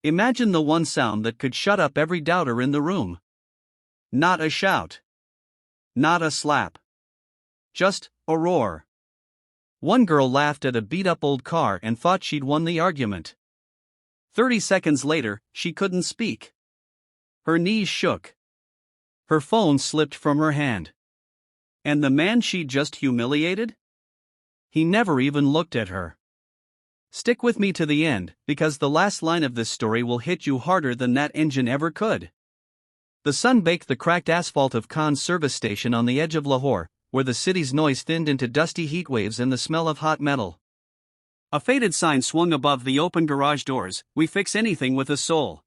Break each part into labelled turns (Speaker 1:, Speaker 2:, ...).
Speaker 1: Imagine the one sound that could shut up every doubter in the room. Not a shout. Not a slap. Just a roar. One girl laughed at a beat-up old car and thought she'd won the argument. 30 seconds later, she couldn't speak. Her knees shook. Her phone slipped from her hand. And the man she'd just humiliated? He never even looked at her. Stick with me to the end, because the last line of this story will hit you harder than that engine ever could. The sun baked the cracked asphalt of Khan's service station on the edge of Lahore, where the city's noise thinned into dusty heat waves and the smell of hot metal. A faded sign swung above the open garage doors, "We fix anything with a soul."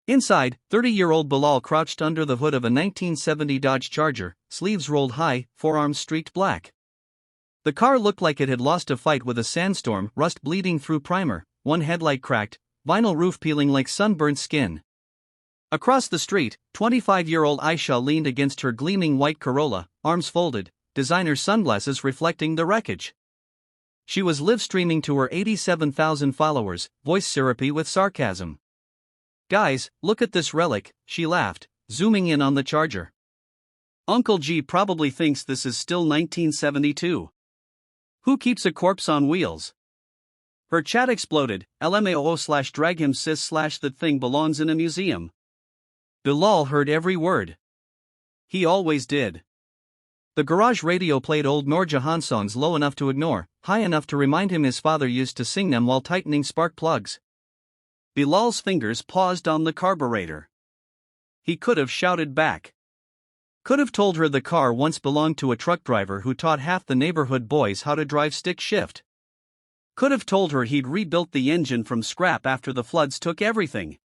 Speaker 1: Inside, 30-year-old Bilal crouched under the hood of a 1970 Dodge Charger, sleeves rolled high, forearms streaked black. The car looked like it had lost a fight with a sandstorm, rust bleeding through primer, one headlight cracked, vinyl roof peeling like sunburnt skin. Across the street, 25-year-old Aisha leaned against her gleaming white Corolla, arms folded, designer sunglasses reflecting the wreckage. She was live-streaming to her 87,000 followers, voice syrupy with sarcasm. "Guys, look at this relic," she laughed, zooming in on the Charger. "Uncle G probably thinks this is still 1972. Who keeps a corpse on wheels?" Her chat exploded, LMAO/drag him sis/that thing belongs in a museum. Bilal heard every word. He always did. The garage radio played old Noor Jahan songs low enough to ignore, high enough to remind him his father used to sing them while tightening spark plugs. Bilal's fingers paused on the carburetor. He could have shouted back. Could have told her the car once belonged to a truck driver who taught half the neighborhood boys how to drive stick shift. Could have told her he'd rebuilt the engine from scrap after the floods took everything.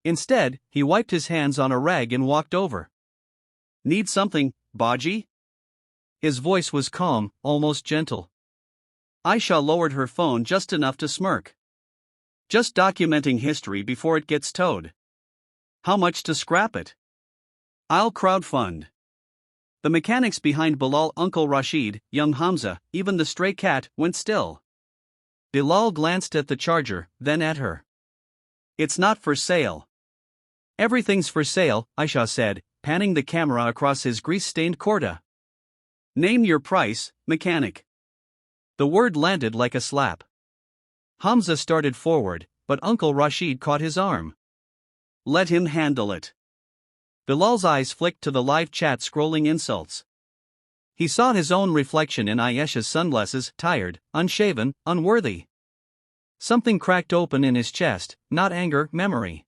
Speaker 1: Instead, he wiped his hands on a rag and walked over. "Need something, Baji?" His voice was calm, almost gentle. Aisha lowered her phone just enough to smirk. "Just documenting history before it gets towed." "How much to scrap it?" "I'll crowdfund." The mechanics behind Bilal, Uncle Rashid, young Hamza, even the stray cat, went still. Bilal glanced at the Charger, then at her. "It's not for sale." "Everything's for sale," Aisha said, panning the camera across his grease-stained Corda. "Name your price, mechanic." The word landed like a slap. Hamza started forward, but Uncle Rashid caught his arm. "Let him handle it." Bilal's eyes flicked to the live chat scrolling insults. He saw his own reflection in Ayesha's sunglasses, tired, unshaven, unworthy. Something cracked open in his chest, not anger, memory.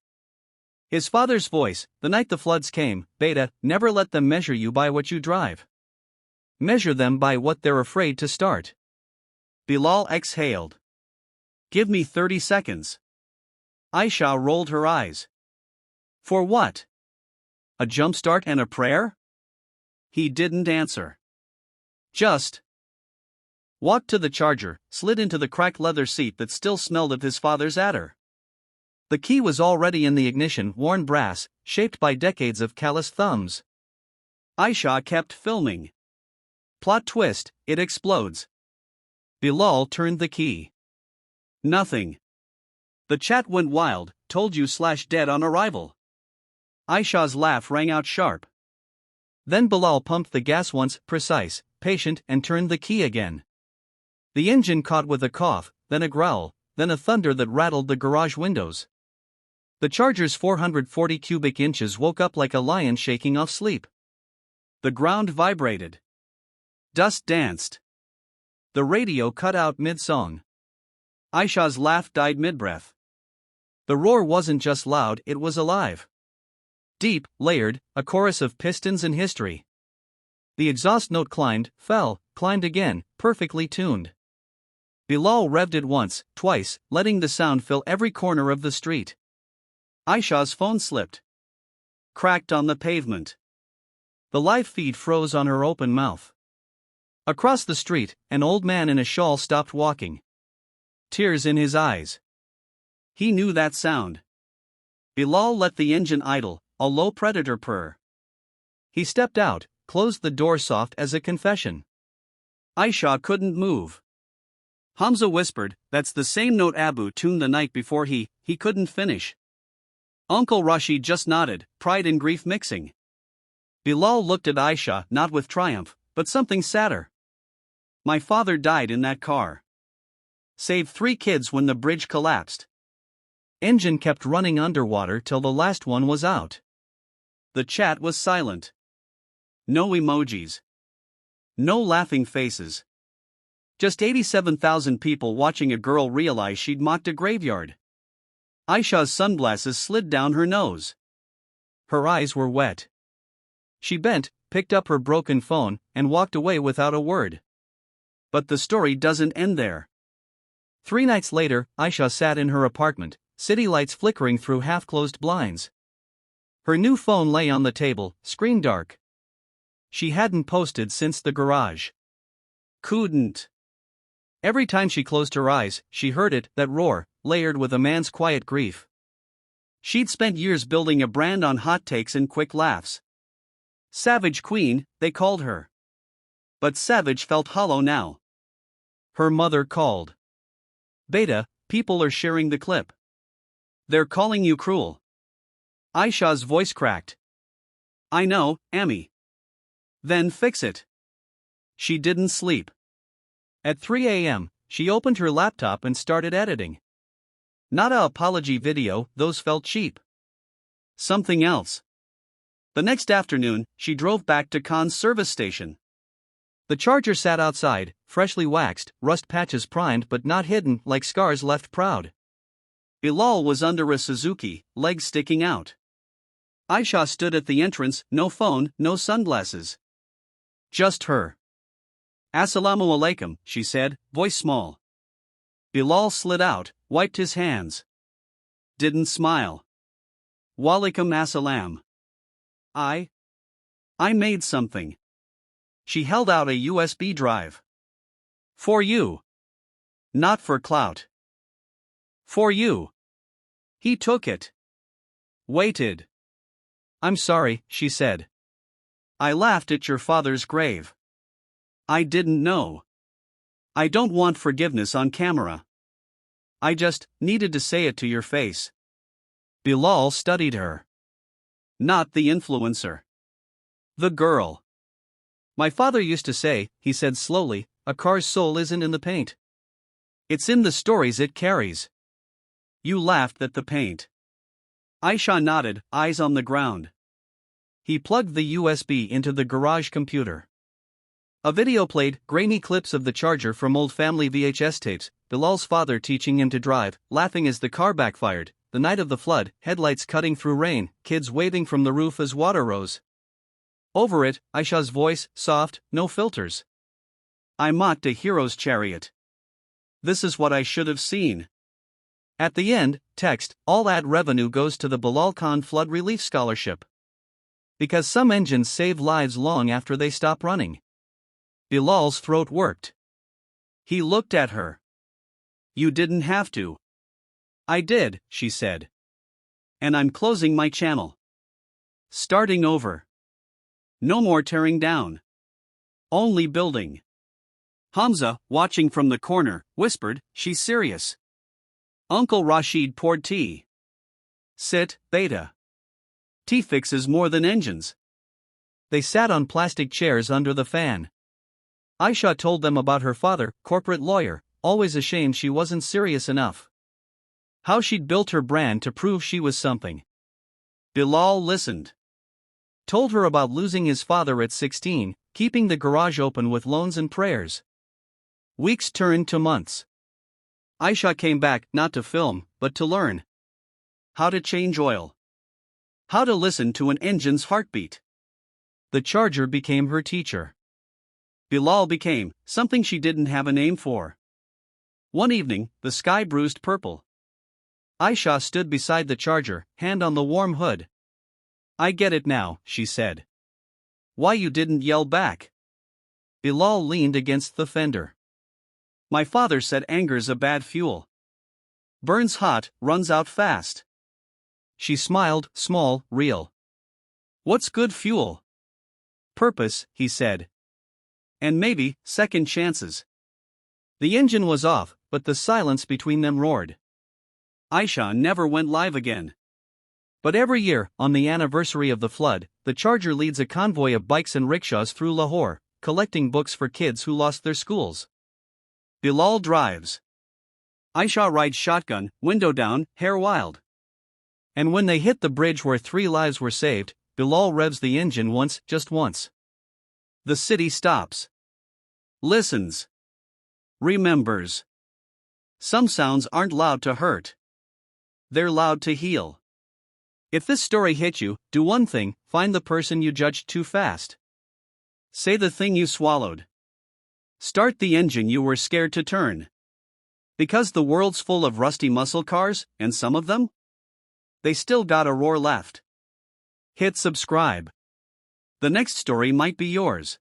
Speaker 1: His father's voice, the night the floods came: "Beta, never let them measure you by what you drive. Measure them by what they're afraid to start." Bilal exhaled. "Give me 30 seconds. Aisha rolled her eyes. "For what? A jumpstart and a prayer?" He didn't answer. Just walked to the Charger, slid into the cracked leather seat that still smelled of his father's adder. The key was already in the ignition, worn brass, shaped by decades of calloused thumbs. Aisha kept filming. Plot twist, it explodes. Bilal turned the key. Nothing. The chat went wild, "Told you/dead on arrival." Aisha's laugh rang out sharp. Then Bilal pumped the gas once, precise, patient, and turned the key again. The engine caught with a cough, then a growl, then a thunder that rattled the garage windows. The Charger's 440 cubic inches woke up like a lion shaking off sleep. The ground vibrated. Dust danced. The radio cut out mid-song. Aisha's laugh died mid-breath. The roar wasn't just loud, it was alive. Deep, layered, a chorus of pistons and history. The exhaust note climbed, fell, climbed again, perfectly tuned. Bilal revved it once, twice, letting the sound fill every corner of the street. Aisha's phone slipped. Cracked on the pavement. The live feed froze on her open mouth. Across the street, an old man in a shawl stopped walking. Tears in his eyes. He knew that sound. Bilal let the engine idle, a low predator purr. He stepped out, closed the door soft as a confession. Aisha couldn't move. Hamza whispered, "That's the same note Abu tuned the night before he couldn't finish." Uncle Rashid just nodded, pride and grief mixing. Bilal looked at Aisha, not with triumph, but something sadder. "My father died in that car. Saved 3 kids when the bridge collapsed. Engine kept running underwater till the last one was out." The chat was silent. No emojis. No laughing faces. Just 87,000 people watching a girl realize she'd mocked a graveyard. Aisha's sunglasses slid down her nose. Her eyes were wet. She bent, picked up her broken phone, and walked away without a word. But the story doesn't end there. 3 nights later, Aisha sat in her apartment, city lights flickering through half-closed blinds. Her new phone lay on the table, screen dark. She hadn't posted since the garage. Couldn't. Every time she closed her eyes, she heard it, that roar, layered with a man's quiet grief. She'd spent years building a brand on hot takes and quick laughs. Savage Queen, they called her. But Savage felt hollow now. Her mother called. "Beta, people are sharing the clip. They're calling you cruel." Aisha's voice cracked. "I know, Ami." "Then fix it." She didn't sleep. At 3 a.m., she opened her laptop and started editing. Not a apology video, those felt cheap. Something else. The next afternoon, she drove back to Khan's service station. The Charger sat outside, freshly waxed, rust patches primed but not hidden like scars left proud. Bilal was under a Suzuki, legs sticking out. Aisha stood at the entrance, no phone, no sunglasses. Just her. "Assalamu alaikum," she said, voice small. Bilal slid out, wiped his hands. Didn't smile. "Walaikum assalam. I made something." She held out a USB drive. "For you. Not for clout. For you." He took it. Waited. "I'm sorry," she said. "I laughed at your father's grave. I didn't know. I don't want forgiveness on camera. I just needed to say it to your face." Bilal studied her. Not the influencer. The girl. "My father used to say," he said slowly, "a car's soul isn't in the paint. It's in the stories it carries." You laughed at the paint. Aisha nodded, eyes on the ground. He plugged the USB into the garage computer. A video played, grainy clips of the Charger from old family VHS tapes, Bilal's father teaching him to drive, laughing as the car backfired, the night of the flood, headlights cutting through rain, kids waving from the roof as water rose. Over it, Aisha's voice, soft, no filters. "I mocked a hero's chariot. This is what I should have seen." At the end, text, "All ad revenue goes to the Bilal Khan Flood Relief Scholarship. Because some engines save lives long after they stop running." Bilal's throat worked. He looked at her. "You didn't have to." "I did," she said. "And I'm closing my channel. Starting over. No more tearing down. Only building." Hamza, watching from the corner, whispered, "She's serious." Uncle Rashid poured tea. "Sit, Beta. Tea fixes more than engines." They sat on plastic chairs under the fan. Aisha told them about her father, corporate lawyer, always ashamed she wasn't serious enough. How she'd built her brand to prove she was something. Bilal listened. Told her about losing his father at 16, keeping the garage open with loans and prayers. Weeks turned to months. Aisha came back, not to film, but to learn. How to change oil. How to listen to an engine's heartbeat. The Charger became her teacher. Bilal became something she didn't have a name for. One evening, the sky bruised purple. Aisha stood beside the Charger, hand on the warm hood. "I get it now," she said. "Why you didn't yell back." Bilal leaned against the fender. "My father said anger's a bad fuel. Burns hot, runs out fast." She smiled, small, real. "What's good fuel?" "Purpose," he said. "And maybe, second chances." The engine was off, but the silence between them roared. Aisha never went live again. But every year, on the anniversary of the flood, the Charger leads a convoy of bikes and rickshaws through Lahore, collecting books for kids who lost their schools. Bilal drives. Aisha rides shotgun, window down, hair wild. And when they hit the bridge where 3 lives were saved, Bilal revs the engine once, just once. The city stops. Listens. Remembers. Some sounds aren't loud to hurt. They're loud to heal. If this story hit you, do one thing: find the person you judged too fast. Say the thing you swallowed. Start the engine you were scared to turn. Because the world's full of rusty muscle cars, and some of them, they still got a roar left. Hit subscribe. The next story might be yours.